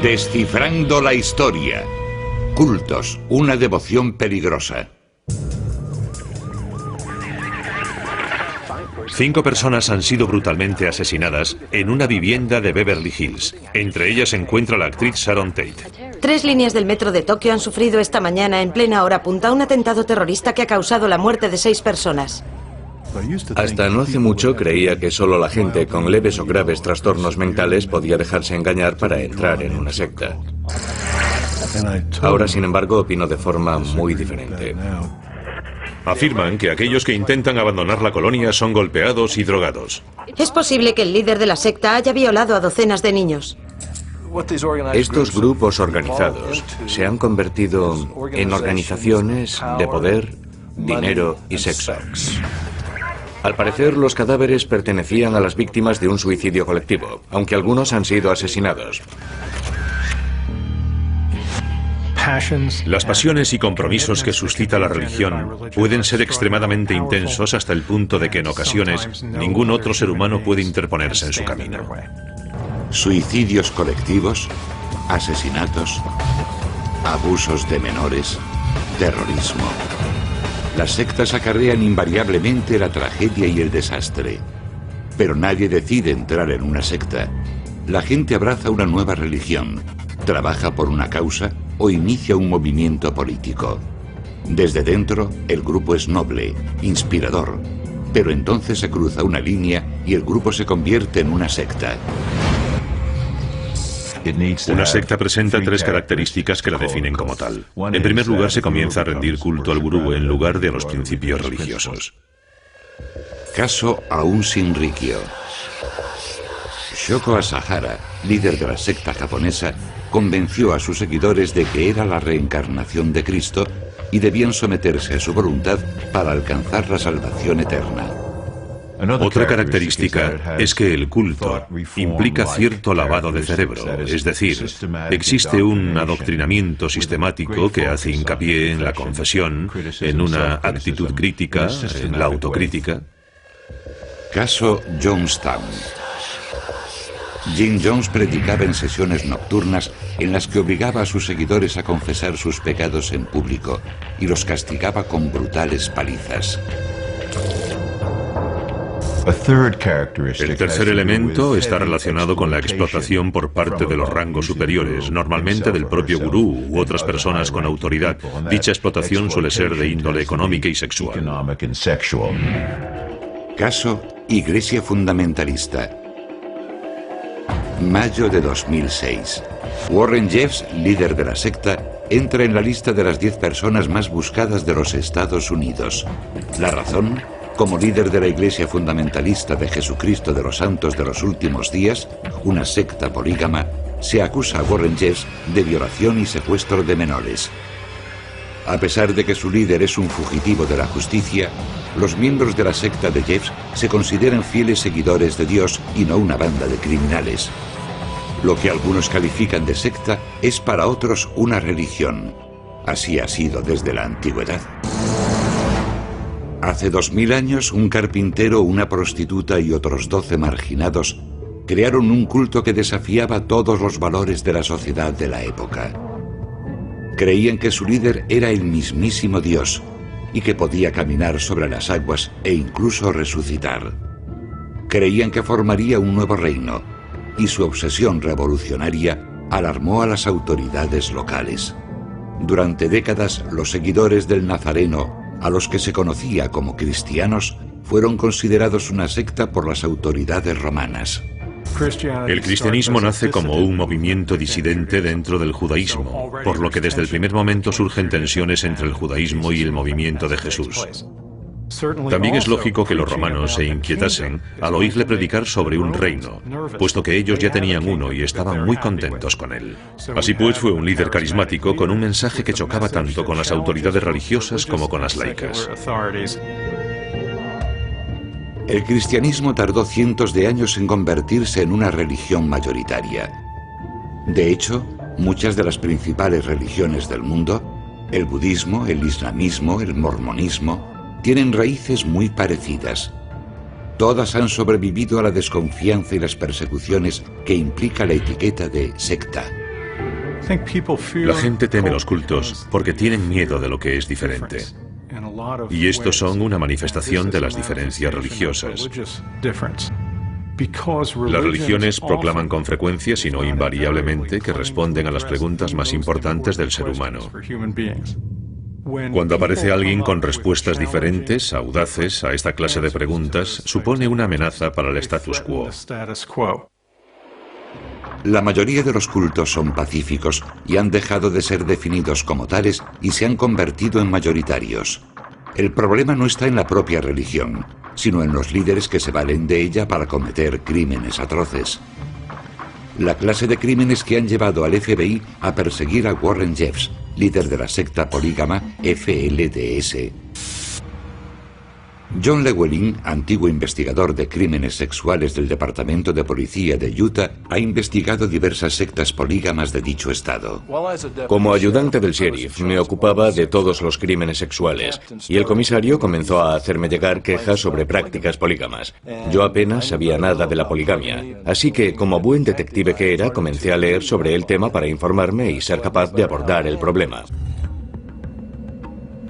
Descifrando la historia. Cultos, una devoción peligrosa. 5 personas han sido brutalmente asesinadas en una vivienda de Beverly Hills. Entre ellas se encuentra la actriz Sharon Tate. 3 líneas del metro de Tokio han sufrido esta mañana en plena hora punta un atentado terrorista que ha causado la muerte de 6 personas. Hasta no hace mucho creía que solo la gente con leves o graves trastornos mentales podía dejarse engañar para entrar en una secta. Ahora, sin embargo, opino de forma muy diferente. Afirman que aquellos que intentan abandonar la colonia son golpeados y drogados. Es posible que el líder de la secta haya violado a docenas de niños. Estos grupos organizados se han convertido en organizaciones de poder, dinero y sexo. Al parecer, los cadáveres pertenecían a las víctimas de un suicidio colectivo, aunque algunos han sido asesinados. Las pasiones y compromisos que suscita la religión pueden ser extremadamente intensos hasta el punto de que en ocasiones ningún otro ser humano puede interponerse en su camino. Suicidios colectivos, asesinatos, abusos de menores, terrorismo. Las sectas acarrean invariablemente la tragedia y el desastre. Pero nadie decide entrar en una secta. La gente abraza una nueva religión, trabaja por una causa o inicia un movimiento político. Desde dentro, el grupo es noble, inspirador, pero entonces se cruza una línea y el grupo se convierte en una secta. Una secta presenta 3 características que la definen como tal. En primer lugar, se comienza a rendir culto al gurú en lugar de a los principios religiosos. Caso Aum Shinrikyo. Shoko Asahara, líder de la secta japonesa, convenció a sus seguidores de que era la reencarnación de Cristo y debían someterse a su voluntad para alcanzar la salvación eterna. Otra característica es que el culto implica cierto lavado de cerebro, es decir, existe un adoctrinamiento sistemático que hace hincapié en la confesión, en una actitud crítica, en la autocrítica. Caso Jonestown. Jim Jones predicaba en sesiones nocturnas en las que obligaba a sus seguidores a confesar sus pecados en público y los castigaba con brutales palizas. El tercer elemento está relacionado con la explotación por parte de los rangos superiores, normalmente del propio gurú u otras personas con autoridad. Dicha explotación suele ser de índole económica y sexual. Caso Iglesia Fundamentalista. Mayo de 2006. Warren Jeffs, líder de la secta, entra en la lista de las 10 personas más buscadas de los Estados Unidos. ¿La razón? Como líder de la Iglesia Fundamentalista de Jesucristo de los Santos de los Últimos Días, una secta polígama, se acusa a Warren Jeffs de violación y secuestro de menores. A pesar de que su líder es un fugitivo de la justicia, los miembros de la secta de Jeffs se consideran fieles seguidores de Dios y no una banda de criminales. Lo que algunos califican de secta es para otros una religión. Así ha sido desde la antigüedad. Hace 2000 años, un carpintero, una prostituta y otros 12 marginados crearon un culto que desafiaba todos los valores de la sociedad de la época. Creían que su líder era el mismísimo Dios y que podía caminar sobre las aguas e incluso resucitar. Creían que formaría un nuevo reino y su obsesión revolucionaria alarmó a las autoridades locales. Durante décadas, los seguidores del Nazareno, a los que se conocía como cristianos, fueron considerados una secta por las autoridades romanas. El cristianismo nace como un movimiento disidente dentro del judaísmo, por lo que desde el primer momento surgen tensiones entre el judaísmo y el movimiento de Jesús. También es lógico que los romanos se inquietasen al oírle predicar sobre un reino, puesto que ellos ya tenían uno y estaban muy contentos con él. Así pues, fue un líder carismático con un mensaje que chocaba tanto con las autoridades religiosas como con las laicas. El cristianismo tardó cientos de años en convertirse en una religión mayoritaria. De hecho, muchas de las principales religiones del mundo, el budismo, el islamismo, el mormonismo, tienen raíces muy parecidas. Todas han sobrevivido a la desconfianza y las persecuciones que implica la etiqueta de secta. La gente teme los cultos porque tienen miedo de lo que es diferente. Y estos son una manifestación de las diferencias religiosas. Las religiones proclaman con frecuencia, si no invariablemente, que responden a las preguntas más importantes del ser humano. Cuando aparece alguien con respuestas diferentes, audaces, a esta clase de preguntas, supone una amenaza para el status quo. La mayoría de los cultos son pacíficos y han dejado de ser definidos como tales y se han convertido en mayoritarios. El problema no está en la propia religión, sino en los líderes que se valen de ella para cometer crímenes atroces. La clase de crímenes que han llevado al FBI a perseguir a Warren Jeffs, líder de la secta polígama FLDS. John Llewellyn, antiguo investigador de crímenes sexuales del Departamento de Policía de Utah, ha investigado diversas sectas polígamas de dicho estado. Como ayudante del sheriff, me ocupaba de todos los crímenes sexuales, y el comisario comenzó a hacerme llegar quejas sobre prácticas polígamas. Yo apenas sabía nada de la poligamia, así que, como buen detective que era, comencé a leer sobre el tema para informarme y ser capaz de abordar el problema.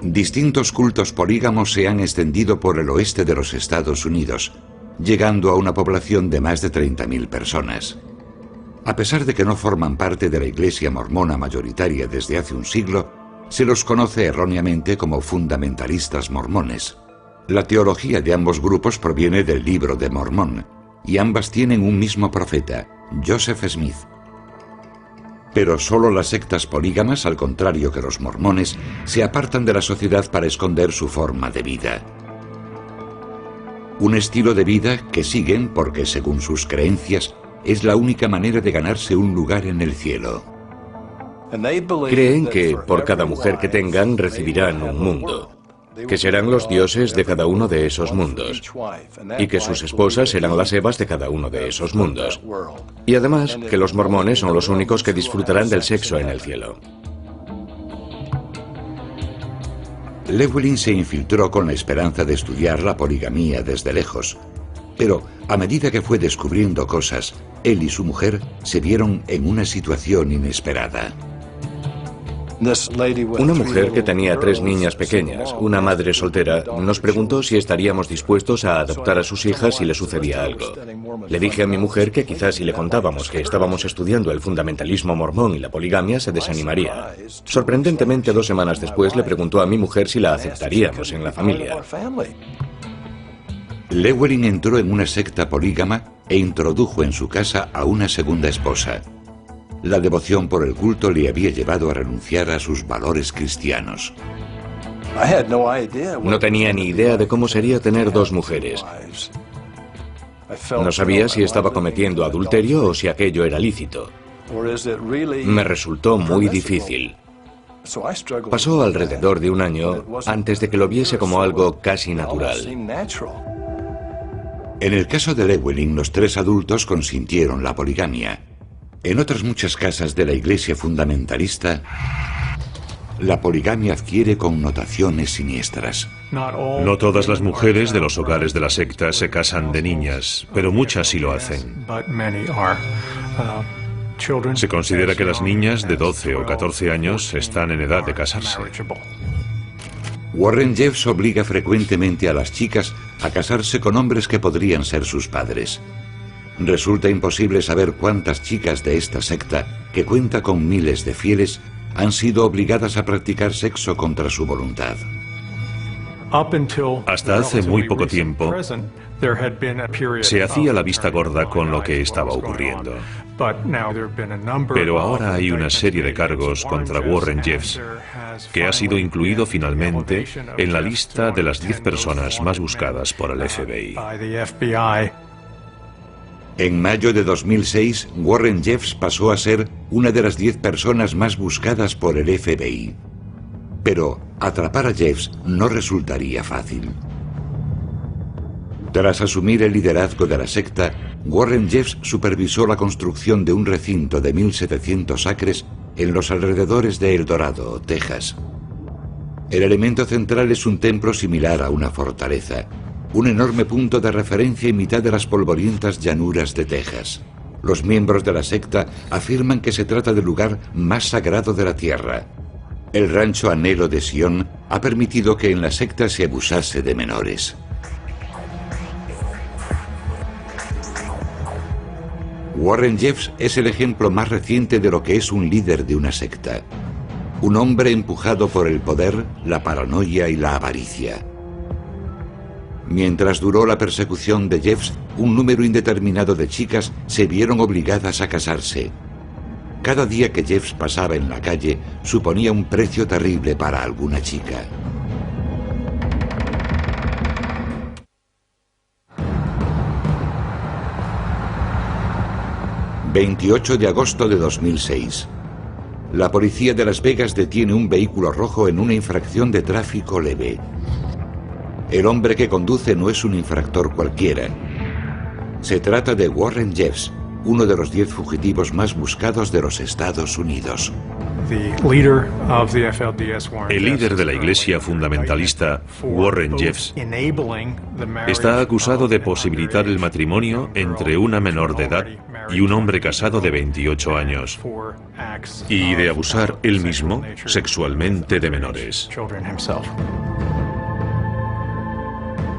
Distintos cultos polígamos se han extendido por el oeste de los Estados Unidos, llegando a una población de más de 30.000 personas. A pesar de que no forman parte de la iglesia mormona mayoritaria desde hace un siglo, se los conoce erróneamente como fundamentalistas mormones. La teología de ambos grupos proviene del Libro de Mormón, y ambas tienen un mismo profeta, Joseph Smith. Pero solo las sectas polígamas, al contrario que los mormones, se apartan de la sociedad para esconder su forma de vida. Un estilo de vida que siguen porque, según sus creencias, es la única manera de ganarse un lugar en el cielo. Creen que por cada mujer que tengan recibirán un mundo, que serán los dioses de cada uno de esos mundos, y que sus esposas serán las Evas de cada uno de esos mundos. Y además, que los mormones son los únicos que disfrutarán del sexo en el cielo. Llewellyn se infiltró con la esperanza de estudiar la poligamía desde lejos, pero a medida que fue descubriendo cosas, él y su mujer se vieron en una situación inesperada. Una mujer que tenía 3 niñas pequeñas, una madre soltera, nos preguntó si estaríamos dispuestos a adoptar a sus hijas si le sucedía algo. Le dije a mi mujer que quizás si le contábamos que estábamos estudiando el fundamentalismo mormón y la poligamia se desanimaría. Sorprendentemente, 2 semanas después le preguntó a mi mujer si la aceptaríamos en la familia. Llewellyn entró en una secta polígama e introdujo en su casa a una segunda esposa. La devoción por el culto le había llevado a renunciar a sus valores cristianos. No tenía ni idea de cómo sería tener 2 mujeres. No sabía si estaba cometiendo adulterio o si aquello era lícito. Me resultó muy difícil. Pasó alrededor de 1 año antes de que lo viese como algo casi natural. En el caso de Llewellyn, los 3 adultos consintieron la poligamia. En otras muchas casas de la iglesia fundamentalista, la poligamia adquiere connotaciones siniestras. No todas las mujeres de los hogares de la secta se casan de niñas, pero muchas sí lo hacen. Se considera que las niñas de 12 o 14 años están en edad de casarse. Warren Jeffs obliga frecuentemente a las chicas a casarse con hombres que podrían ser sus padres. Resulta imposible saber cuántas chicas de esta secta, que cuenta con miles de fieles, han sido obligadas a practicar sexo contra su voluntad. Hasta hace muy poco tiempo, se hacía la vista gorda con lo que estaba ocurriendo. Pero ahora hay una serie de cargos contra Warren Jeffs, que ha sido incluido finalmente en la lista de las 10 personas más buscadas por el FBI. En mayo de 2006, Warren Jeffs pasó a ser una de las 10 personas más buscadas por el FBI. Pero atrapar a Jeffs no resultaría fácil. Tras asumir el liderazgo de la secta, Warren Jeffs supervisó la construcción de un recinto de 1.700 acres en los alrededores de El Dorado, Texas. El elemento central es un templo similar a una fortaleza, un enorme punto de referencia en mitad de las polvorientas llanuras de Texas. Los miembros de la secta afirman que se trata del lugar más sagrado de la tierra. El rancho Anhelo de Sion ha permitido que en la secta se abusase de menores. Warren Jeffs es el ejemplo más reciente de lo que es un líder de una secta. Un hombre empujado por el poder, la paranoia y la avaricia. Mientras duró la persecución de Jeffs, un número indeterminado de chicas se vieron obligadas a casarse. Cada día que Jeffs pasaba en la calle suponía un precio terrible para alguna chica. ...28 de agosto de 2006... La policía de Las Vegas detiene un vehículo rojo en una infracción de tráfico leve. El hombre que conduce no es un infractor cualquiera. Se trata de Warren Jeffs, uno de los 10 fugitivos más buscados de los Estados Unidos. El líder de la Iglesia fundamentalista, Warren Jeffs, está acusado de posibilitar el matrimonio entre una menor de edad y un hombre casado de 28 años, y de abusar él mismo sexualmente de menores.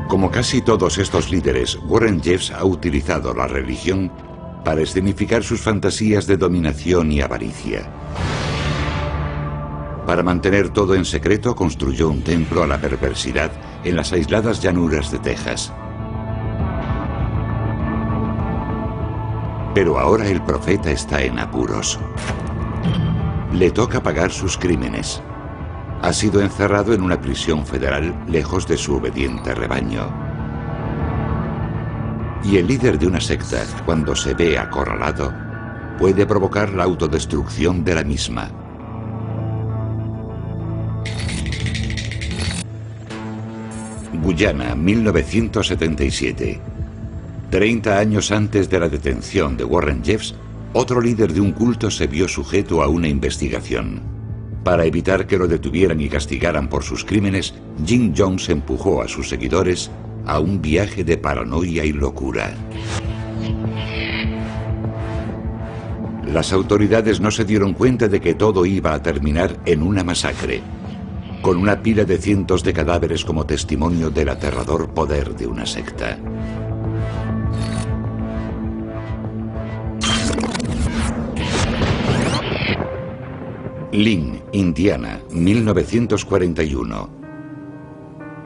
Como casi todos estos líderes, Warren Jeffs ha utilizado la religión para escenificar sus fantasías de dominación y avaricia. Para mantener todo en secreto, construyó un templo a la perversidad en las aisladas llanuras de Texas. Pero ahora el profeta está en apuros. Le toca pagar sus crímenes. Ha sido encerrado en una prisión federal lejos de su obediente rebaño. Y el líder de una secta, cuando se ve acorralado, puede provocar la autodestrucción de la misma. Guyana, 1977. 30 años antes de la detención de Warren Jeffs, otro líder de un culto se vio sujeto a una investigación. Para evitar que lo detuvieran y castigaran por sus crímenes, Jim Jones empujó a sus seguidores a un viaje de paranoia y locura. Las autoridades no se dieron cuenta de que todo iba a terminar en una masacre, con una pila de cientos de cadáveres como testimonio del aterrador poder de una secta. Lynn, Indiana, 1941.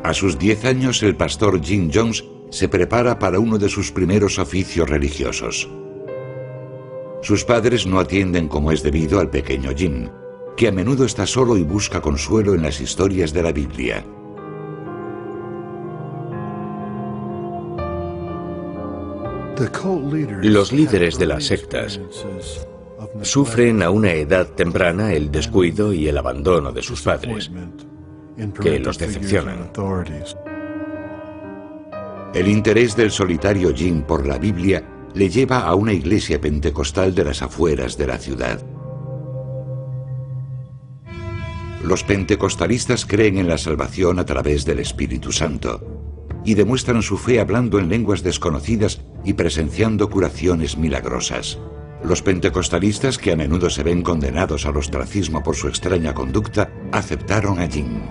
A sus 10 años, el pastor Jim Jones se prepara para uno de sus primeros oficios religiosos. Sus padres no atienden como es debido al pequeño Jim, que a menudo está solo y busca consuelo en las historias de la Biblia. Los líderes de las sectas sufren a una edad temprana el descuido y el abandono de sus padres, que los decepcionan. El interés del solitario Jim por la Biblia le lleva a una iglesia pentecostal de las afueras de la ciudad. Los pentecostalistas creen en la salvación a través del Espíritu Santo y demuestran su fe hablando en lenguas desconocidas y presenciando curaciones milagrosas. Los pentecostalistas, que a menudo se ven condenados al ostracismo por su extraña conducta, aceptaron a Jim.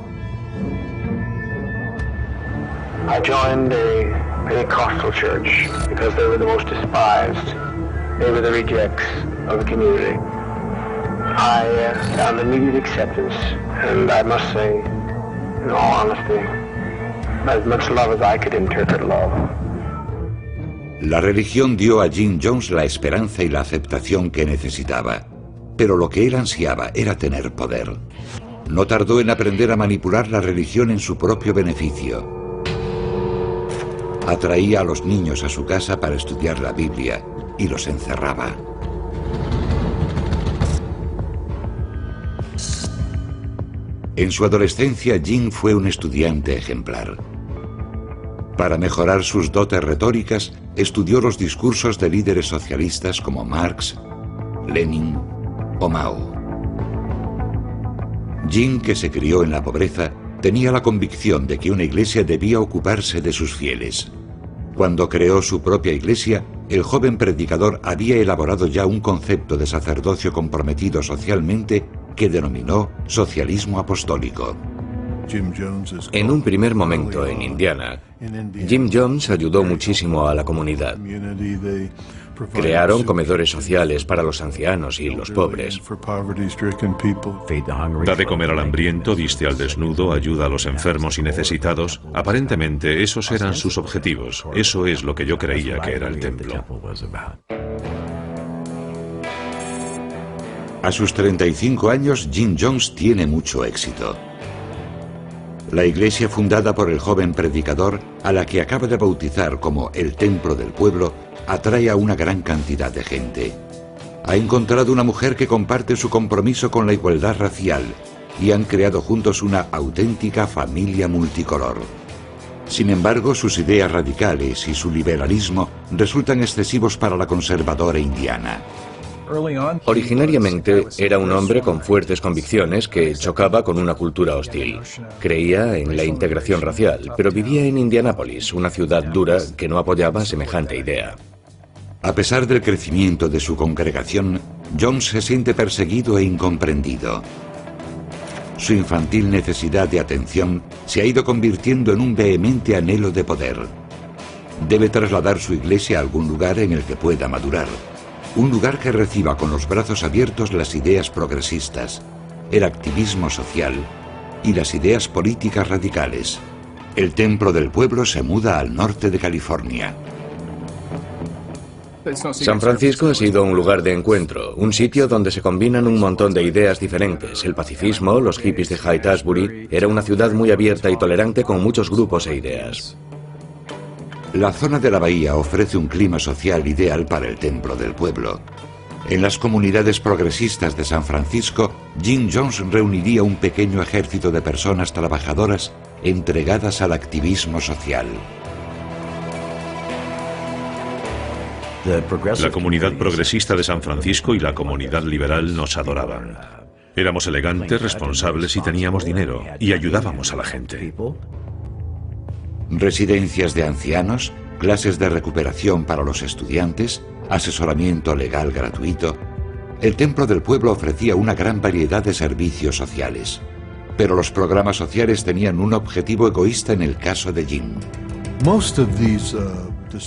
I joined a Pentecostal church because they were the most despised. They were the rejects of the community. I found immediate acceptance, and I must say, in all honesty, as much love as I could interpret love. La religión dio a Jim Jones la esperanza y la aceptación que necesitaba, pero lo que él ansiaba era tener poder. No tardó en aprender a manipular la religión en su propio beneficio. Atraía a los niños a su casa para estudiar la Biblia y los encerraba. En su adolescencia, Jim fue un estudiante ejemplar. Para mejorar sus dotes retóricas, estudió los discursos de líderes socialistas como Marx, Lenin o Mao. Jim, que se crió en la pobreza, tenía la convicción de que una iglesia debía ocuparse de sus fieles. Cuando creó su propia iglesia, el joven predicador había elaborado ya un concepto de sacerdocio comprometido socialmente que denominó socialismo apostólico. En un primer momento en Indiana, Jim Jones ayudó muchísimo a la comunidad. Crearon comedores sociales para los ancianos y los pobres. Da de comer al hambriento, viste al desnudo, ayuda a los enfermos y necesitados. Aparentemente esos eran sus objetivos. Eso es lo que yo creía que era el templo. A sus 35 años, Jim Jones tiene mucho éxito. La iglesia fundada por el joven predicador, a la que acaba de bautizar como el Templo del Pueblo, atrae a una gran cantidad de gente. Ha encontrado una mujer que comparte su compromiso con la igualdad racial y han creado juntos una auténtica familia multicolor. Sin embargo, sus ideas radicales y su liberalismo resultan excesivos para la conservadora indiana. Originariamente era un hombre con fuertes convicciones que chocaba con una cultura hostil. Creía en la integración racial, pero vivía en Indianápolis, una ciudad dura que no apoyaba semejante idea. A pesar del crecimiento de su congregación, Jones se siente perseguido e incomprendido. Su infantil necesidad de atención se ha ido convirtiendo en un vehemente anhelo de poder. Debe trasladar su iglesia a algún lugar en el que pueda madurar. Un lugar que reciba con los brazos abiertos las ideas progresistas, el activismo social y las ideas políticas radicales. El Templo del Pueblo se muda al norte de California. San Francisco ha sido un lugar de encuentro, un sitio donde se combinan un montón de ideas diferentes. El pacifismo, los hippies de Haight-Ashbury, era una ciudad muy abierta y tolerante con muchos grupos e ideas. La zona de la bahía ofrece un clima social ideal para el Templo del Pueblo. En las comunidades progresistas de San Francisco, Jim Jones reuniría un pequeño ejército de personas trabajadoras entregadas al activismo social. La comunidad progresista de San Francisco y la comunidad liberal nos adoraban. Éramos elegantes, responsables y teníamos dinero, y ayudábamos a la gente. Residencias de ancianos, clases de recuperación para los estudiantes, asesoramiento legal gratuito. El Templo del Pueblo ofrecía una gran variedad de servicios sociales. Pero los programas sociales tenían un objetivo egoísta en el caso de Jim.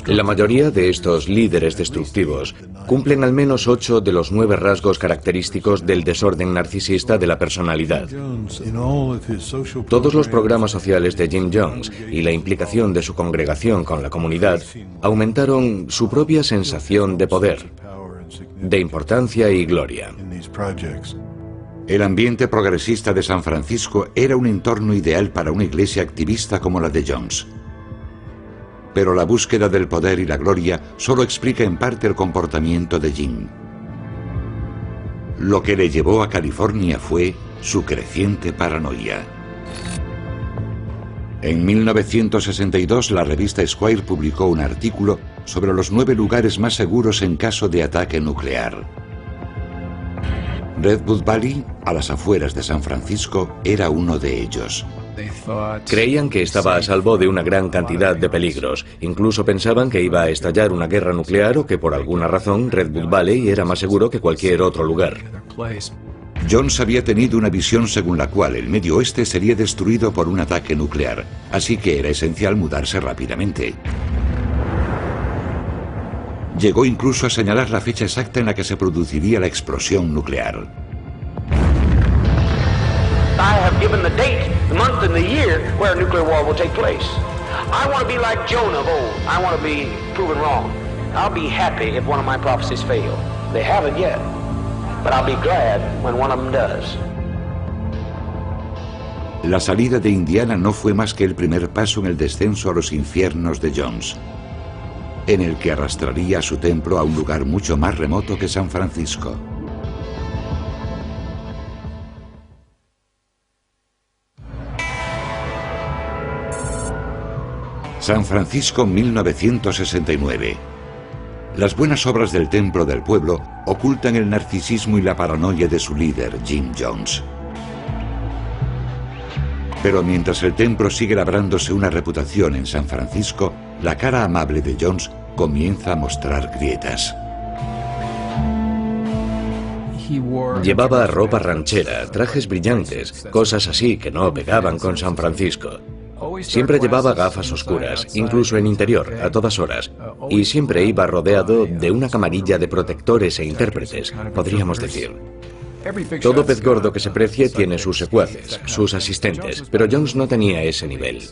La mayoría de estos líderes destructivos cumplen al menos 8 de los 9 rasgos característicos del desorden narcisista de la personalidad. Todos los programas sociales de Jim Jones y la implicación de su congregación con la comunidad aumentaron su propia sensación de poder, de importancia y gloria. El ambiente progresista de San Francisco era un entorno ideal para una iglesia activista como la de Jones. Pero la búsqueda del poder y la gloria solo explica en parte el comportamiento de Jim. Lo que le llevó a California fue su creciente paranoia. En 1962, la revista Esquire publicó un artículo sobre los 9 lugares más seguros en caso de ataque nuclear. Redwood Valley, a las afueras de San Francisco, era uno de ellos. Creían que estaba a salvo de una gran cantidad de peligros. Incluso pensaban que iba a estallar una guerra nuclear o que por alguna razón Redwood Valley era más seguro que cualquier otro lugar. Jones había tenido una visión según la cual el Medio Oeste sería destruido por un ataque nuclear, así que era esencial mudarse rápidamente. Llegó incluso a señalar la fecha exacta en la que se produciría la explosión nuclear. I have given the date, the month, and the year where a nuclear war will take place. I want to be like Jonah of old. I want to be proven wrong. I'll be happy if one of my prophecies fail. They haven't yet, but I'll be glad when one of them does. La salida de Indiana no fue más que el primer paso en el descenso a los infiernos de Jones, en el que arrastraría a su templo a un lugar mucho más remoto que San Francisco. San Francisco, 1969. Las buenas obras del Templo del Pueblo ocultan el narcisismo y la paranoia de su líder, Jim Jones. Pero mientras el templo sigue labrándose una reputación en San Francisco, la cara amable de Jones comienza a mostrar grietas. Llevaba ropa ranchera, trajes brillantes, cosas así que no pegaban con San Francisco. Siempre llevaba gafas oscuras, incluso en interior, a todas horas. Y siempre iba rodeado de una camarilla de protectores e intérpretes, podríamos decir. Todo pez gordo que se precie tiene sus secuaces, sus asistentes, pero Jones no tenía ese nivel.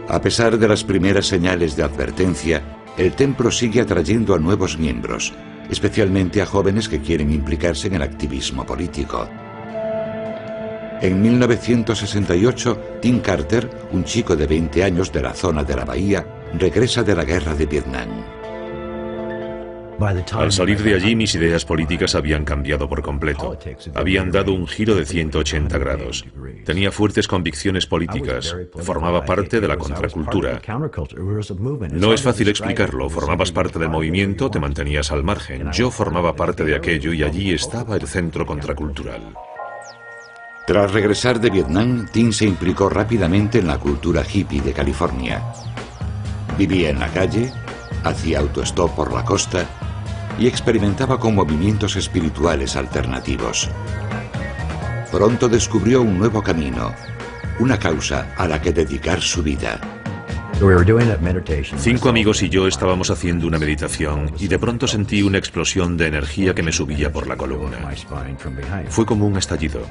A pesar de las primeras señales de advertencia, el templo sigue atrayendo a nuevos miembros, especialmente a jóvenes que quieren implicarse en el activismo político. En 1968, Tim Carter, un chico de 20 años de la zona de la bahía, regresa de la guerra de Vietnam. Al salir de allí, mis ideas políticas habían cambiado por completo. Habían dado un giro de 180 grados. Tenía fuertes convicciones políticas. Formaba parte de la contracultura. No es fácil explicarlo. Formabas parte del movimiento, te mantenías al margen. Yo formaba parte de aquello y allí estaba el centro contracultural. Tras regresar de Vietnam, Tim se implicó rápidamente en la cultura hippie de California. Vivía en la calle, hacía autostop por la costa y experimentaba con movimientos espirituales alternativos. Pronto descubrió un nuevo camino, una causa a la que dedicar su vida. 5 amigos y yo estábamos haciendo una meditación y de pronto sentí una explosión de energía que me subía por la columna. Fue como un estallido.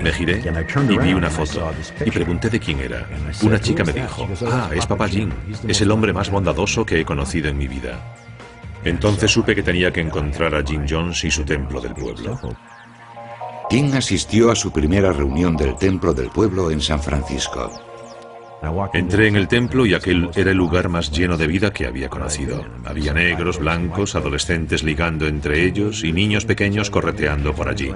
Me giré y vi una foto y pregunté de quién era. Una chica me dijo, es Papá Jim, es el hombre más bondadoso que he conocido en mi vida. Entonces supe que tenía que encontrar a Jim Jones y su templo del pueblo. Tim asistió a su primera reunión del templo del pueblo en San Francisco. Entré en el templo y aquel era el lugar más lleno de vida que había conocido. Había negros, blancos, adolescentes ligando entre ellos y niños pequeños correteando por allí.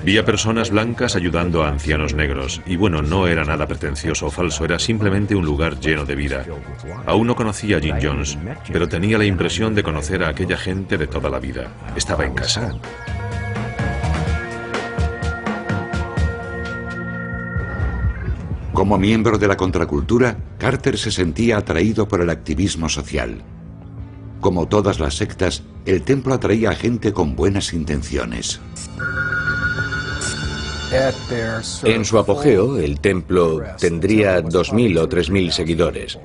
Vi a personas blancas ayudando a ancianos negros. Y bueno, no era nada pretencioso o falso, era simplemente un lugar lleno de vida. Aún no conocía a Jim Jones, pero tenía la impresión de conocer a aquella gente de toda la vida. Estaba en casa. Como miembro de la contracultura, Carter se sentía atraído por el activismo social. Como todas las sectas, el templo atraía a gente con buenas intenciones. En su apogeo, el templo tendría 2.000 o 3.000 seguidores.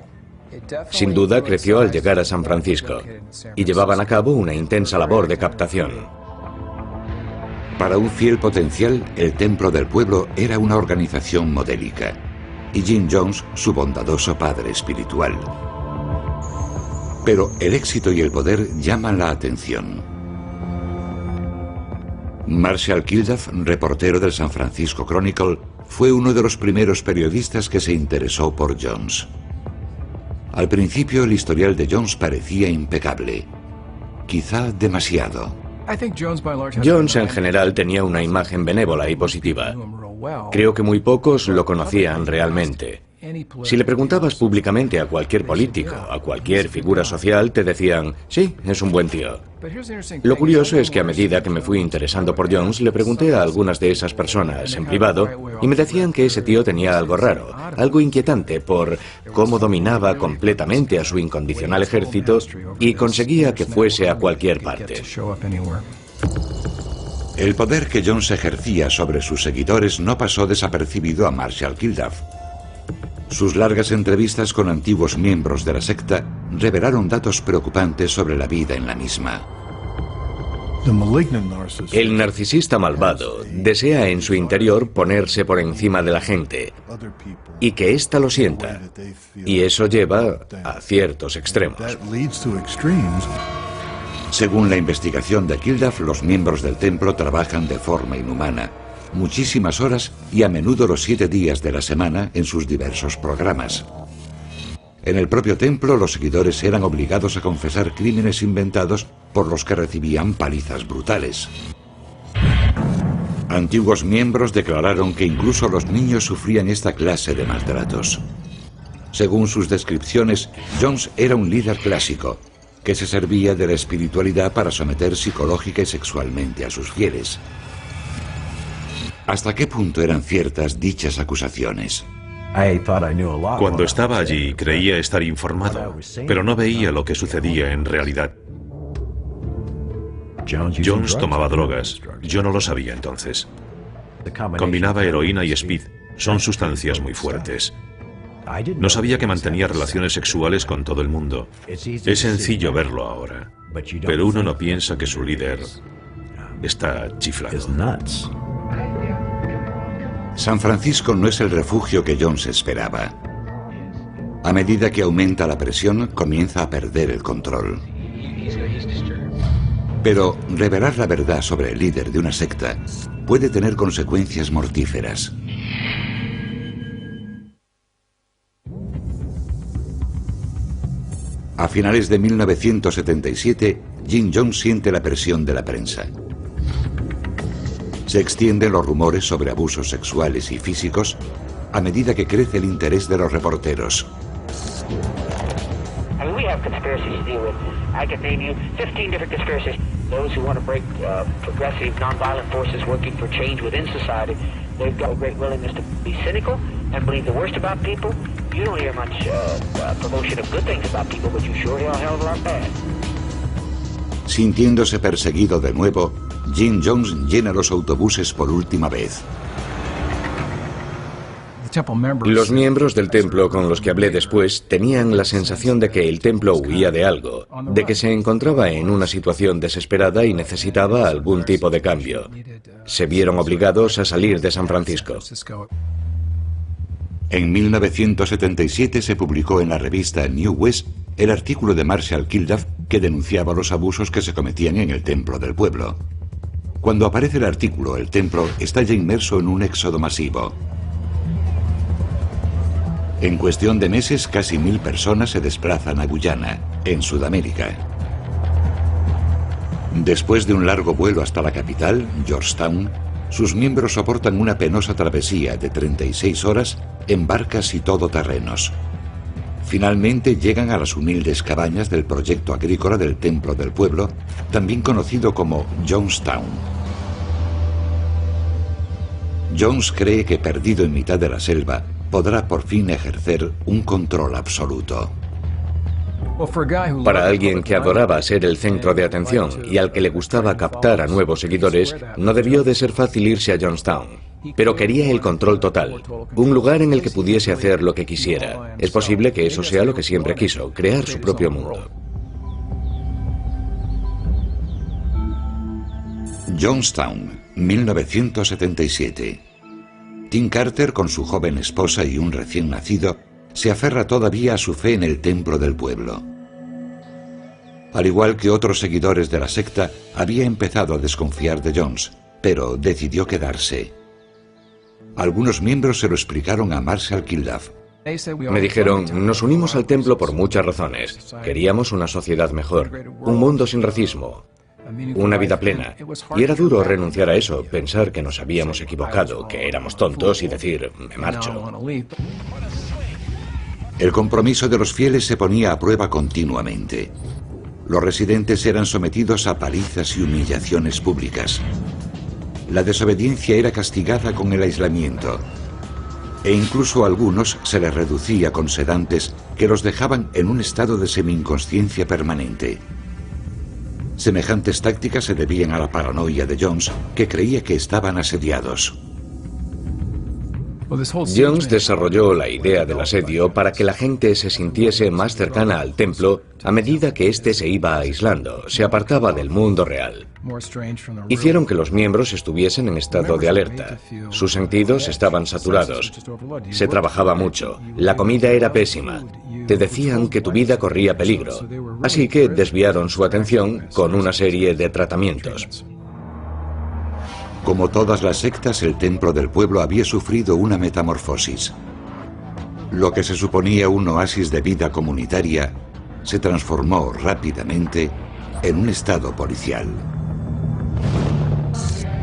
Sin duda creció al llegar a San Francisco y llevaban a cabo una intensa labor de captación. Para un fiel potencial, el templo del pueblo era una organización modélica. Y Jim Jones, su bondadoso padre espiritual. Pero el éxito y el poder llaman la atención. Marshall Kilduff, reportero del San Francisco Chronicle, fue uno de los primeros periodistas que se interesó por Jones. Al principio el historial de Jones parecía impecable, quizá demasiado. Jones en general tenía una imagen benévola y positiva. Creo que muy pocos lo conocían realmente. Si le preguntabas públicamente a cualquier político, a cualquier figura social, te decían, sí, es un buen tío. Lo curioso es que a medida que me fui interesando por Jones, le pregunté a algunas de esas personas en privado y me decían que ese tío tenía algo raro, algo inquietante por cómo dominaba completamente a su incondicional ejército y conseguía que fuese a cualquier parte. El poder que Jones ejercía sobre sus seguidores no pasó desapercibido a Marshall Kilduff. Sus largas entrevistas con antiguos miembros de la secta revelaron datos preocupantes sobre la vida en la misma. El narcisista malvado desea en su interior ponerse por encima de la gente y que ésta lo sienta, y eso lleva a ciertos extremos. Según la investigación de Kilduff, los miembros del templo trabajan de forma inhumana, muchísimas horas y a menudo los 7 días de la semana en sus diversos programas. En el propio templo, los seguidores eran obligados a confesar crímenes inventados por los que recibían palizas brutales. Antiguos miembros declararon que incluso los niños sufrían esta clase de maltratos. Según sus descripciones, Jones era un líder clásico, que se servía de la espiritualidad para someter psicológica y sexualmente a sus fieles. ¿Hasta qué punto eran ciertas dichas acusaciones? Cuando estaba allí creía estar informado, pero no veía lo que sucedía en realidad. Jones tomaba drogas. Yo no lo sabía entonces. Combinaba heroína y speed. Son sustancias muy fuertes. No sabía que mantenía relaciones sexuales con todo el mundo. Es sencillo verlo ahora, pero uno no piensa que su líder está chiflado. San Francisco no es el refugio que Jones esperaba. A medida que aumenta la presión, comienza a perder el control. Pero revelar la verdad sobre el líder de una secta puede tener consecuencias mortíferas. A finales de 1977, Jim Jones siente la presión de la prensa. Se extienden los rumores sobre abusos sexuales y físicos a medida que crece el interés de los reporteros. Sintiéndose perseguido de nuevo, Jim Jones llena los autobuses por última vez. Los miembros del templo con los que hablé después tenían la sensación de que el templo huía de algo, de que se encontraba en una situación desesperada y necesitaba algún tipo de cambio. Se vieron obligados a salir de San Francisco. En 1977 se publicó en la revista New West el artículo de Marshall Kilduff que denunciaba los abusos que se cometían en el templo del pueblo. Cuando aparece el artículo, el templo está ya inmerso en un éxodo masivo. En cuestión de meses, casi 1000 personas se desplazan a Guyana, en Sudamérica. Después de un largo vuelo hasta la capital, Georgetown, sus miembros soportan una penosa travesía de 36 horas en barcas y todoterrenos. Finalmente llegan a las humildes cabañas del proyecto agrícola del Templo del Pueblo, también conocido como Jonestown. Jones cree que, perdido en mitad de la selva, podrá por fin ejercer un control absoluto. Para alguien que adoraba ser el centro de atención y al que le gustaba captar a nuevos seguidores, no debió de ser fácil irse a Jonestown. Pero quería el control total, un lugar en el que pudiese hacer lo que quisiera. Es posible que eso sea lo que siempre quiso, crear su propio mundo. Jonestown, 1977. Tim Carter, con su joven esposa y un recién nacido, se aferra todavía a su fe en el templo del pueblo. Al igual que otros seguidores de la secta, había empezado a desconfiar de Jones, pero decidió quedarse. Algunos miembros se lo explicaron a Marshall Kilduff. Me dijeron, nos unimos al templo por muchas razones. Queríamos una sociedad mejor, un mundo sin racismo, una vida plena. Y era duro renunciar a eso, pensar que nos habíamos equivocado, que éramos tontos y decir, me marcho. El compromiso de los fieles se ponía a prueba continuamente. Los residentes eran sometidos a palizas y humillaciones públicas. La desobediencia era castigada con el aislamiento. E incluso a algunos se les reducía con sedantes que los dejaban en un estado de semi-inconsciencia permanente. Semejantes tácticas se debían a la paranoia de Jones, que creía que estaban asediados. Jones desarrolló la idea del asedio para que la gente se sintiese más cercana al templo a medida que éste se iba aislando, se apartaba del mundo real. Hicieron que los miembros estuviesen en estado de alerta. Sus sentidos estaban saturados. Se trabajaba mucho. La comida era pésima. Te decían que tu vida corría peligro. Así que desviaron su atención con una serie de tratamientos. Como todas las sectas, el templo del pueblo había sufrido una metamorfosis. Lo que se suponía un oasis de vida comunitaria se transformó rápidamente en un estado policial.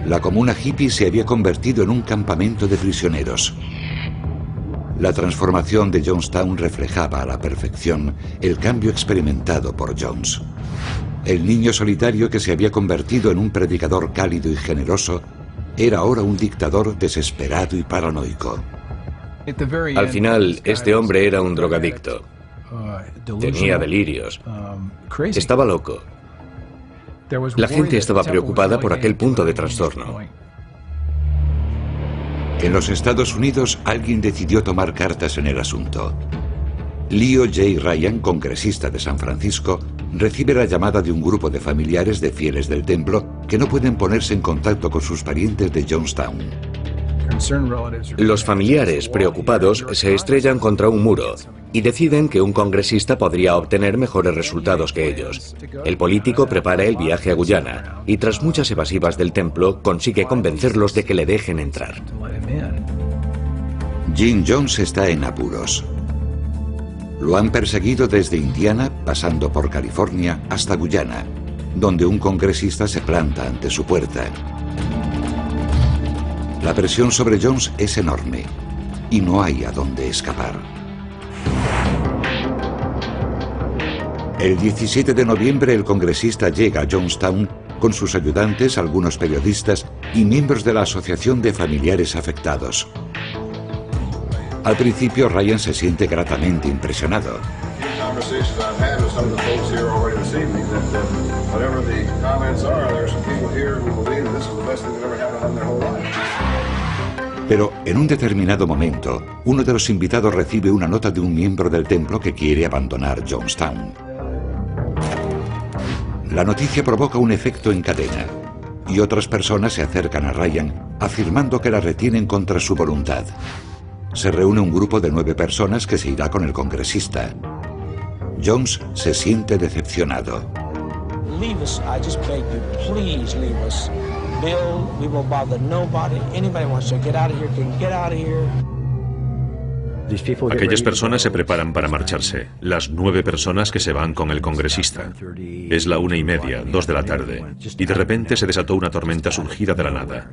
La comuna hippie se había convertido en un campamento de prisioneros. La transformación de Jonestown reflejaba a la perfección el cambio experimentado por Jones. El niño solitario que se había convertido en un predicador cálido y generoso era ahora un dictador desesperado y paranoico. Al final, este hombre era un drogadicto. Tenía delirios. Estaba loco. La gente estaba preocupada por aquel punto de trastorno. En los Estados Unidos, alguien decidió tomar cartas en el asunto. Leo J. Ryan, congresista de San Francisco, recibe la llamada de un grupo de familiares de fieles del templo que no pueden ponerse en contacto con sus parientes de Jonestown. Los familiares, preocupados, se estrellan contra un muro y deciden que un congresista podría obtener mejores resultados que ellos. El político prepara el viaje a Guyana y, tras muchas evasivas del templo, consigue convencerlos de que le dejen entrar. Jim Jones está en apuros. Lo han perseguido desde Indiana, pasando por California, hasta Guyana, donde un congresista se planta ante su puerta. La presión sobre Jones es enorme y no hay a dónde escapar. El 17 de noviembre el congresista llega a Jonestown con sus ayudantes, algunos periodistas y miembros de la Asociación de Familiares Afectados. Al principio Ryan se siente gratamente impresionado. Pero en un determinado momento, uno de los invitados recibe una nota de un miembro del templo que quiere abandonar Jonestown. La noticia provoca un efecto en cadena y otras personas se acercan a Ryan afirmando que la retienen contra su voluntad. Se reúne un grupo de 9 personas que se irá con el congresista. Jones se siente decepcionado. Leave us, I just beg you, please leave us. Bill, we will bother nobody. Anybody wants to get out of here can get out of here. Aquellas personas se preparan para marcharse. Las 9 personas que se van con el congresista. Es la 1:30, 2 de la tarde. Y de repente se desató una tormenta surgida de la nada.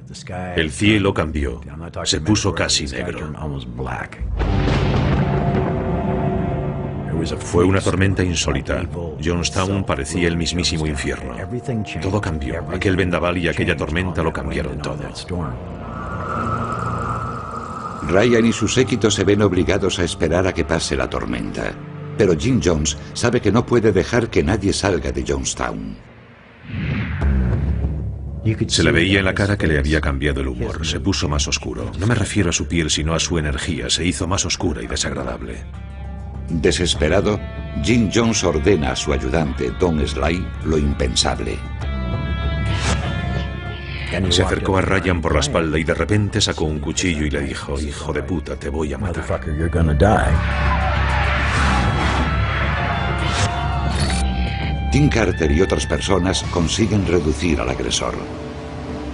El cielo cambió. Se puso casi negro. Fue una tormenta insólita. Jonestown parecía el mismísimo infierno. Todo cambió. Aquel vendaval y aquella tormenta lo cambiaron todo. Ryan y su séquito se ven obligados a esperar a que pase la tormenta. Pero Jim Jones sabe que no puede dejar que nadie salga de Jonestown. Se le veía en la cara que le había cambiado el humor. Se puso más oscuro. No me refiero a su piel, sino a su energía. Se hizo más oscura y desagradable. Desesperado, Jim Jones ordena a su ayudante, Don Sly, lo impensable. Se acercó a Ryan por la espalda y de repente sacó un cuchillo y le dijo: hijo de puta, te voy a matar. Tim Carter y otras personas consiguen reducir al agresor.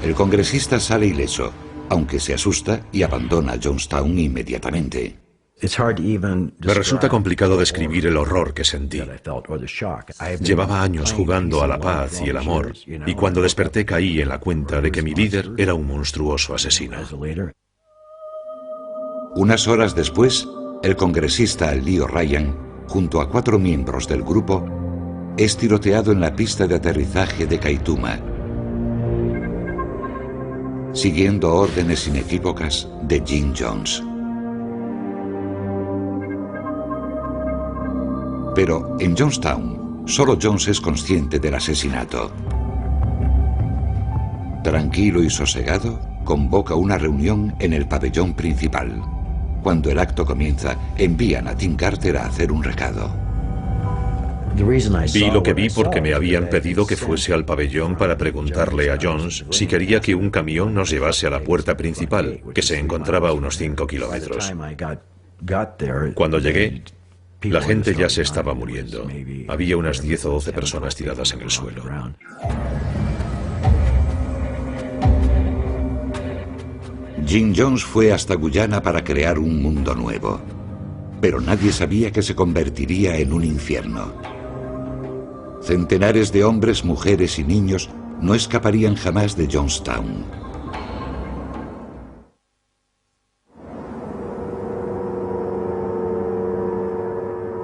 El congresista sale ileso, aunque se asusta y abandona Jonestown inmediatamente. Me resulta complicado describir el horror que sentí. Llevaba años jugando a la paz y el amor, y cuando desperté caí en la cuenta de que mi líder era un monstruoso asesino. Unas horas después, el congresista Leo Ryan, junto a 4 miembros del grupo, es tiroteado en la pista de aterrizaje de Kaituma, siguiendo órdenes inequívocas de Jim Jones. Pero en Jonestown, solo Jones es consciente del asesinato. Tranquilo y sosegado, convoca una reunión en el pabellón principal. Cuando el acto comienza, envían a Tim Carter a hacer un recado. Vi lo que vi porque me habían pedido que fuese al pabellón para preguntarle a Jones si quería que un camión nos llevase a la puerta principal, que se encontraba a unos 5 kilómetros. Cuando llegué, la gente ya se estaba muriendo. Había unas 10 o 12 personas tiradas en el suelo. Jim Jones fue hasta Guyana para crear un mundo nuevo. Pero nadie sabía que se convertiría en un infierno. Centenares de hombres, mujeres y niños no escaparían jamás de Jonestown.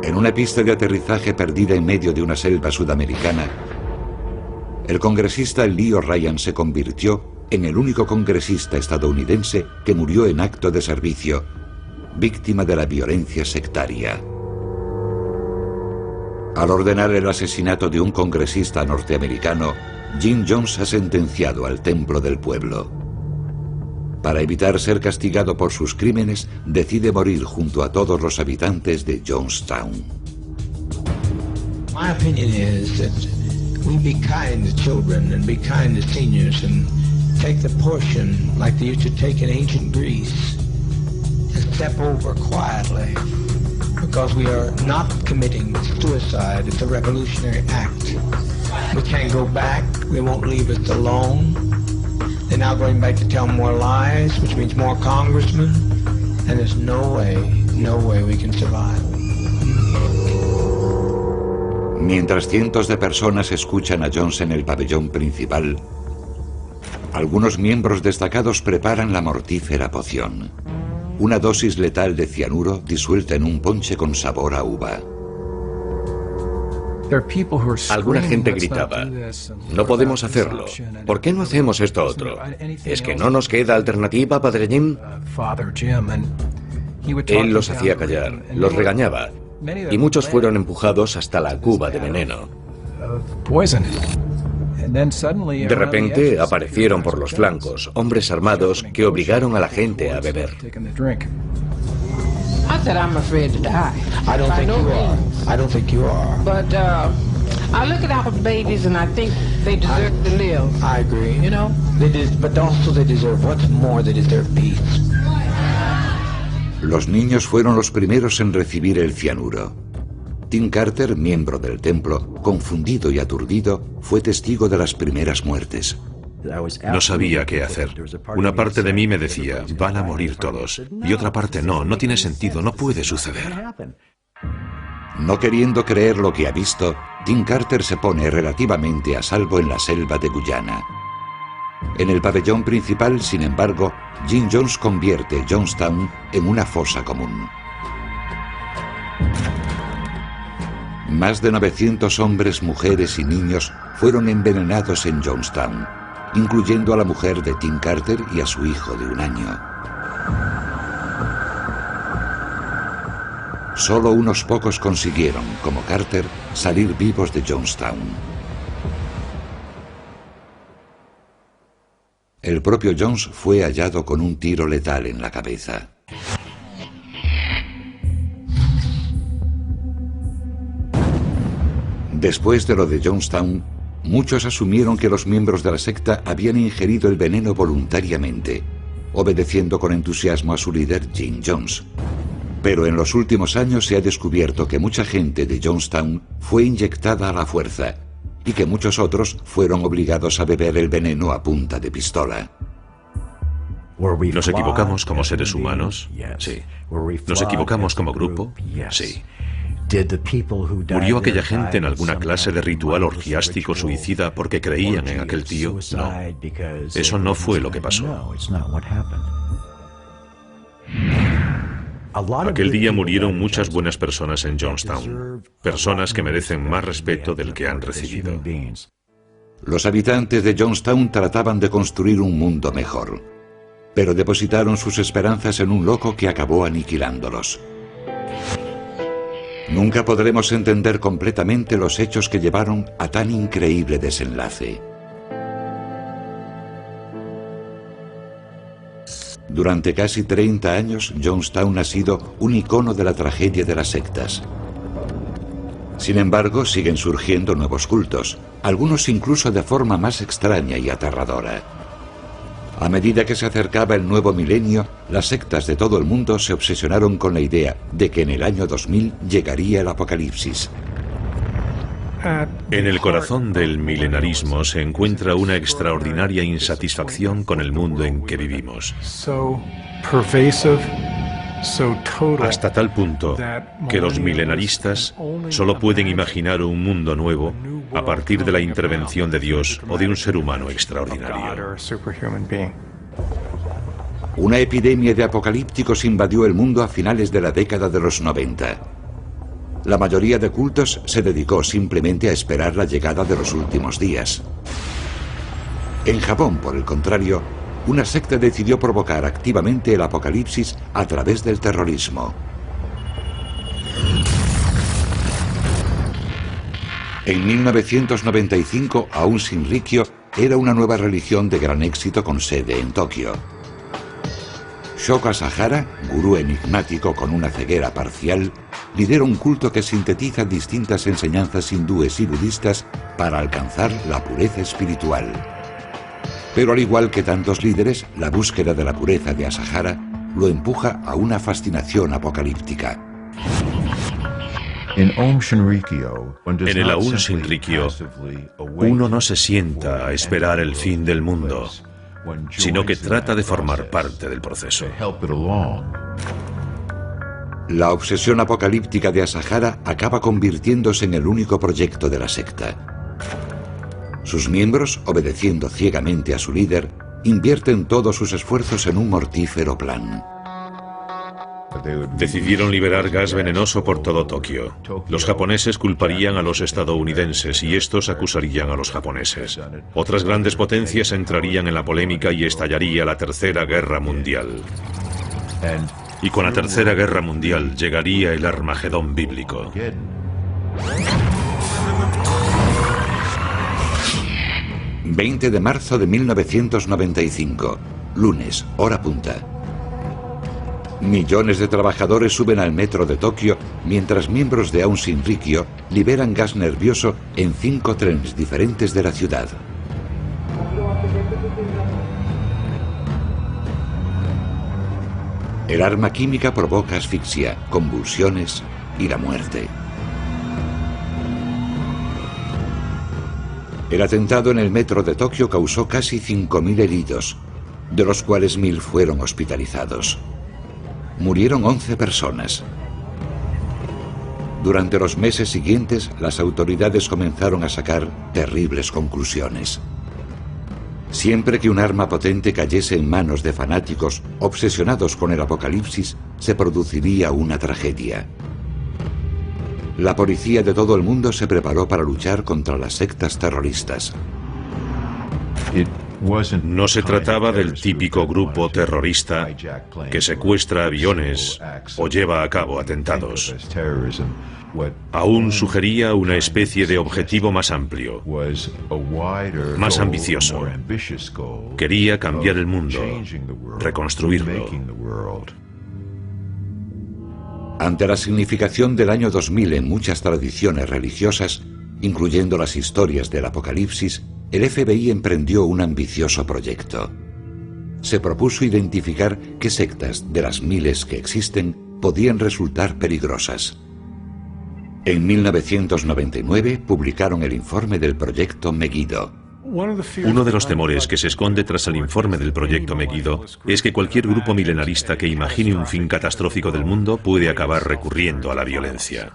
En una pista de aterrizaje perdida en medio de una selva sudamericana, el congresista Leo Ryan se convirtió en el único congresista estadounidense que murió en acto de servicio víctima de la violencia sectaria. Al ordenar el asesinato de un congresista norteamericano, Jim Jones ha sentenciado al templo del pueblo. Para evitar ser castigado por sus crímenes, decide morir junto a todos los habitantes de Jonestown. My opinion is that we be kind to children and be kind to seniors and take the portion like they used to take in ancient Greece and step over quietly because we are not committing suicide. It's a revolutionary act. We can't go back. They won't leave us alone. They're now going back to tell more lies, which means more congressmen, and there's no way we can survive. Mientras cientos de personas escuchan a Jones en el pabellón principal, algunos miembros destacados preparan la mortífera poción, una dosis letal de cianuro disuelta en un ponche con sabor a uva. Alguna gente gritaba, no podemos hacerlo, ¿por qué no hacemos esto otro? ¿Es que no nos queda alternativa, Padre Jim? Él los hacía callar, los regañaba, y muchos fueron empujados hasta la cuba de veneno. De repente aparecieron por los flancos hombres armados que obligaron a la gente a beber. Not that I'm afraid to die. I don't think you are. I don't think you are. But I look at our babies and I think they deserve to live. I agree. You know? But also they deserve, what's more, they deserve peace. Los niños fueron los primeros en recibir el cianuro. Tim Carter, miembro del templo, confundido y aturdido, fue testigo de las primeras muertes. No sabía qué hacer. Una parte de mí me decía, van a morir todos. Y otra parte, no tiene sentido, no puede suceder. No queriendo creer lo que ha visto, Tim Carter se pone relativamente a salvo en la selva de Guyana. En el pabellón principal, sin embargo, Jim Jones convierte Jonestown en una fosa común. Más de 900 hombres, mujeres y niños fueron envenenados en Jonestown, incluyendo a la mujer de Tim Carter y a su hijo de 1 año. Solo unos pocos consiguieron, como Carter, salir vivos de Jonestown. El propio Jones fue hallado con un tiro letal en la cabeza. Después de lo de Jonestown, muchos asumieron que los miembros de la secta habían ingerido el veneno voluntariamente, obedeciendo con entusiasmo a su líder Jim Jones. Pero en los últimos años se ha descubierto que mucha gente de Jonestown fue inyectada a la fuerza y que muchos otros fueron obligados a beber el veneno a punta de pistola. ¿Nos equivocamos como seres humanos? Sí. ¿Nos equivocamos como grupo? Sí. ¿Murió aquella gente en alguna clase de ritual orgiástico suicida porque creían en aquel tío? No. Eso no fue lo que pasó. Aquel día murieron muchas buenas personas en Jonestown, personas que merecen más respeto del que han recibido. Los habitantes de Jonestown trataban de construir un mundo mejor, pero depositaron sus esperanzas en un loco que acabó aniquilándolos. Nunca podremos entender completamente los hechos que llevaron a tan increíble desenlace. Durante casi 30 años, Jonestown ha sido un icono de la tragedia de las sectas. Sin embargo, siguen surgiendo nuevos cultos, algunos incluso de forma más extraña y aterradora. A medida que se acercaba el nuevo milenio, las sectas de todo el mundo se obsesionaron con la idea de que en el año 2000 llegaría el apocalipsis. En el corazón del milenarismo se encuentra una extraordinaria insatisfacción con el mundo en que vivimos. Hasta tal punto que los milenaristas solo pueden imaginar un mundo nuevo a partir de la intervención de Dios o de un ser humano extraordinario. Una epidemia de apocalípticos invadió el mundo a finales de la década de los 90. La mayoría de cultos se dedicó simplemente a esperar la llegada de los últimos días. En Japón, por el contrario, una secta decidió provocar activamente el apocalipsis a través del terrorismo. En 1995, Aum Shinrikyo era una nueva religión de gran éxito con sede en Tokio. Shoko Asahara, gurú enigmático con una ceguera parcial, lidera un culto que sintetiza distintas enseñanzas hindúes y budistas para alcanzar la pureza espiritual. Pero al igual que tantos líderes, la búsqueda de la pureza de Asahara lo empuja a una fascinación apocalíptica. En el Aum Shinrikyo, uno no se sienta a esperar el fin del mundo, sino que trata de formar parte del proceso. La obsesión apocalíptica de Asahara acaba convirtiéndose en el único proyecto de la secta. Sus miembros, obedeciendo ciegamente a su líder, invierten todos sus esfuerzos en un mortífero plan. Decidieron liberar gas venenoso por todo Tokio. Los japoneses culparían a los estadounidenses y estos acusarían a los japoneses. Otras grandes potencias entrarían en la polémica y estallaría la Tercera Guerra Mundial. Y con la Tercera Guerra Mundial llegaría el Armagedón bíblico. ...20 de marzo de 1995, lunes, hora punta. Millones de trabajadores suben al metro de Tokio mientras miembros de Aum Shinrikyo liberan gas nervioso en 5 trenes diferentes de la ciudad. El arma química provoca asfixia, convulsiones y la muerte. El atentado en el metro de Tokio causó casi 5.000 heridos, de los cuales 1.000 fueron hospitalizados. Murieron 11 personas. Durante los meses siguientes, las autoridades comenzaron a sacar terribles conclusiones. Siempre que un arma potente cayese en manos de fanáticos obsesionados con el apocalipsis, se produciría una tragedia. La policía de todo el mundo se preparó para luchar contra las sectas terroristas. No se trataba del típico grupo terrorista que secuestra aviones o lleva a cabo atentados. Aún sugería una especie de objetivo más amplio, más ambicioso. Quería cambiar el mundo, reconstruirlo. Ante la significación del año 2000 en muchas tradiciones religiosas, incluyendo las historias del Apocalipsis, el FBI emprendió un ambicioso proyecto. Se propuso identificar qué sectas de las miles que existen podían resultar peligrosas. En 1999 publicaron el informe del proyecto Megiddo. Uno de los temores que se esconde tras el informe del proyecto Megiddo es que cualquier grupo milenarista que imagine un fin catastrófico del mundo puede acabar recurriendo a la violencia.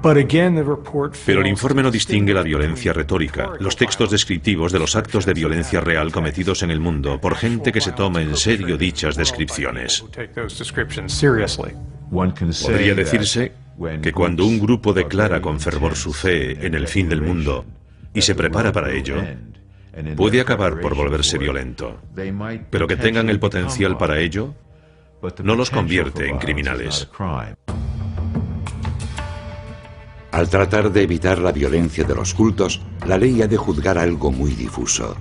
Pero el informe no distingue la violencia retórica, los textos descriptivos de los actos de violencia real cometidos en el mundo por gente que se toma en serio dichas descripciones. Podría decirse que cuando un grupo declara con fervor su fe en el fin del mundo y se prepara para ello, puede acabar por volverse violento, pero que tengan el potencial para ello no los convierte en criminales. Al tratar de evitar la violencia de los cultos, la ley ha de juzgar algo muy difuso.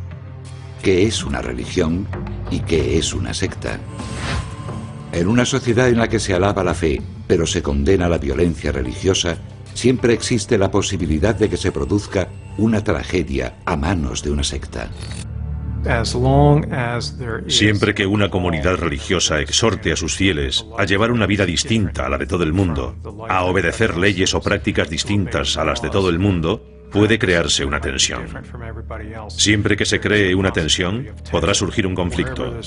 ¿Qué es una religión y qué es una secta? En una sociedad en la que se alaba la fe, pero se condena la violencia religiosa, siempre existe la posibilidad de que se produzca una tragedia a manos de una secta. Siempre que una comunidad religiosa exhorte a sus fieles a llevar una vida distinta a la de todo el mundo, a obedecer leyes o prácticas distintas a las de todo el mundo, puede crearse una tensión. Siempre que se cree una tensión, podrá surgir un conflicto.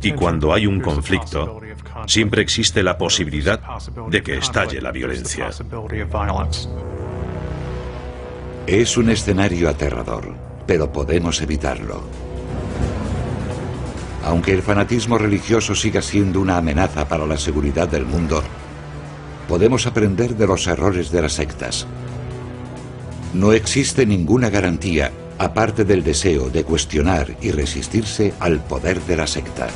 Y cuando hay un conflicto, siempre existe la posibilidad de que estalle la violencia. Es un escenario aterrador, pero podemos evitarlo. Aunque el fanatismo religioso siga siendo una amenaza para la seguridad del mundo, podemos aprender de los errores de las sectas. No existe ninguna garantía, aparte del deseo de cuestionar y resistirse al poder de la secta.